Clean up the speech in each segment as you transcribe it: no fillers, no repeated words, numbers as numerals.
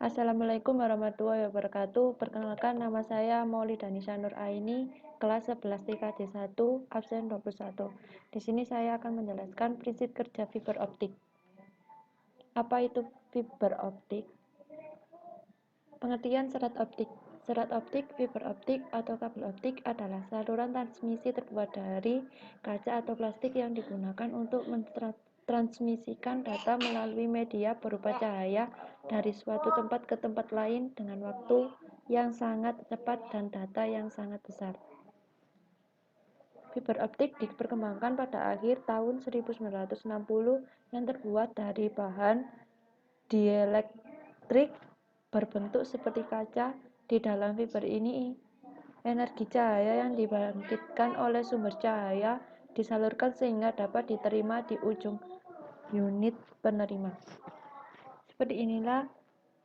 Assalamualaikum warahmatullahi wabarakatuh. Perkenalkan, nama saya Maulida Nisa Nur Aini, kelas 11 TKJ 1, absen 21. Di sini saya akan menjelaskan prinsip kerja fiber optik. Apa itu fiber optik? Pengertian serat optik. Serat optik, fiber optik, atau kabel optik adalah saluran transmisi terbuat dari kaca atau plastik yang digunakan untuk mentransmisikan data melalui media berupa cahaya dari suatu tempat ke tempat lain dengan waktu yang sangat cepat dan data yang sangat besar. Fiber optik diperkembangkan pada akhir tahun 1960 yang terbuat dari bahan dielektrik berbentuk seperti kaca. Di dalam fiber ini, energi cahaya yang dibangkitkan oleh sumber cahaya disalurkan sehingga dapat diterima di ujung unit penerima. Seperti inilah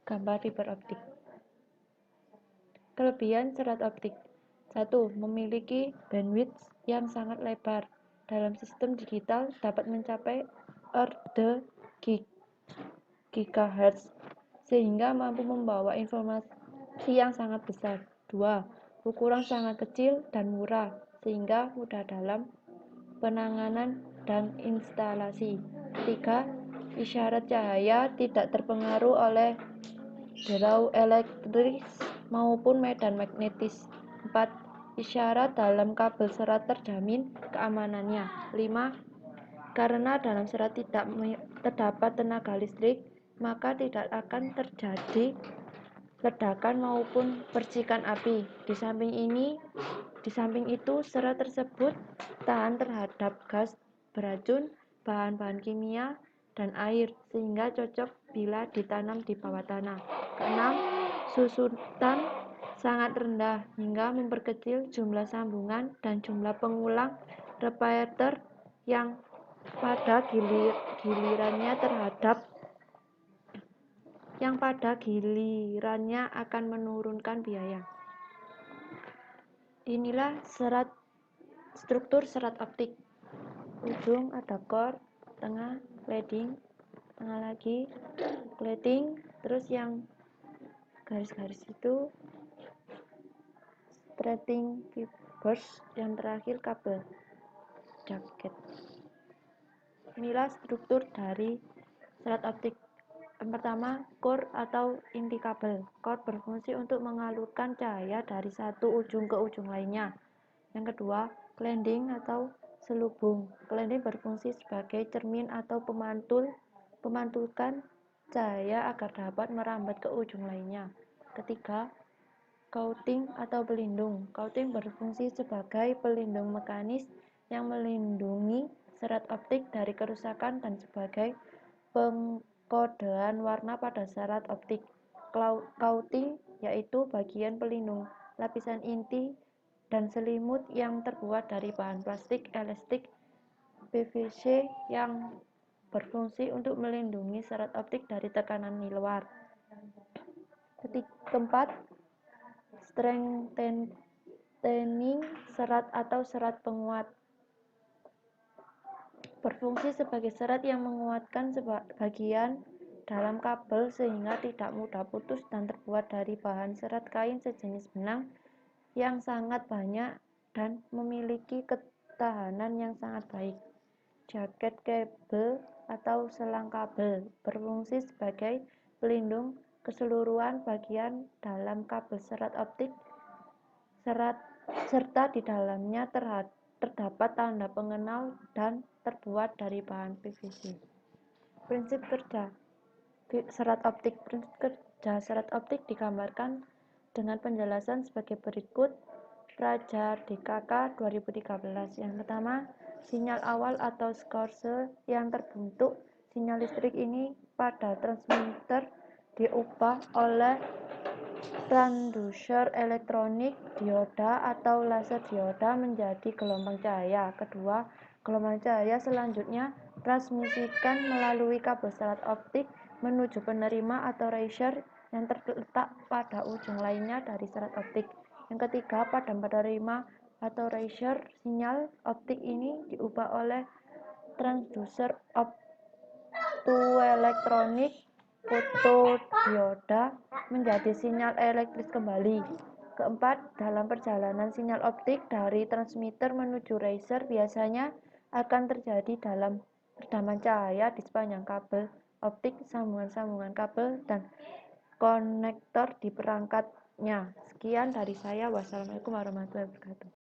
gambar fiber optik. Kelebihan serat optik. 1. Memiliki bandwidth yang sangat lebar. Dalam sistem digital dapat mencapai orde GHz sehingga mampu membawa informasi yang sangat besar. 2. Ukuran sangat kecil dan murah sehingga mudah dalam penanganan dan instalasi. 3. Isyarat cahaya tidak terpengaruh oleh derau elektris maupun medan magnetis. 4. Isyarat dalam kabel serat terjamin keamanannya. 5. Karena dalam serat tidak terdapat tenaga listrik, maka tidak akan terjadi ledakan maupun percikan api. Di samping itu, serat tersebut tahan terhadap gas beracun, bahan-bahan kimia, dan air, sehingga cocok bila ditanam di bawah tanah. 6. Susutan sangat rendah hingga memperkecil jumlah sambungan dan jumlah pengulang repeater yang pada gilirannya akan menurunkan biaya. Inilah struktur serat optik. Ujung ada core, tengah leading, tengah lagi cladding, terus yang garis-garis itu threading fibers, yang terakhir kabel jaket. Inilah struktur dari serat optik. Yang pertama, core atau inti kabel. Core berfungsi untuk mengalurkan cahaya dari satu ujung ke ujung lainnya. Yang kedua, cladding atau selubung. Cladding berfungsi sebagai cermin atau pemantulkan cahaya agar dapat merambat ke ujung lainnya. Ketiga, coating atau pelindung. Coating berfungsi sebagai pelindung mekanis yang melindungi serat optik dari kerusakan dan sebagai pengkodean warna pada serat optik. Coating yaitu bagian pelindung lapisan inti dan selimut yang terbuat dari bahan plastik elastik PVC yang berfungsi untuk melindungi serat optik dari tekanan luar. Keempat, strengthening serat atau serat penguat. Berfungsi sebagai serat yang menguatkan bagian dalam kabel sehingga tidak mudah putus dan terbuat dari bahan serat kain sejenis benang yang sangat banyak dan memiliki ketahanan yang sangat baik. Jaket kabel atau selang kabel berfungsi sebagai pelindung keseluruhan bagian dalam kabel serat optik serta di dalamnya terdapat tanda pengenal dan terbuat dari bahan PVC. Prinsip kerja serat optik. Prinsip kerja serat optik digambarkan dengan penjelasan sebagai berikut. Praja DKK 2013. Yang pertama, sinyal awal atau source yang terbentuk. Sinyal listrik ini pada transmitter diubah oleh transducer elektronik, dioda atau laser dioda menjadi gelombang cahaya. Kedua, gelombang cahaya selanjutnya transmisikan melalui kabel serat optik menuju penerima atau receiver yang terletak pada ujung lainnya dari serat optik. Yang ketiga, pada penerima atau receiver, sinyal optik ini diubah oleh transducer optoelektronik fotodioda menjadi sinyal elektris kembali. Keempat, dalam perjalanan sinyal optik dari transmitter menuju riser biasanya akan terjadi dalam redaman cahaya di sepanjang kabel optik, sambungan-sambungan kabel, dan konektor di perangkatnya. Sekian dari saya. Wassalamualaikum warahmatullahi wabarakatuh.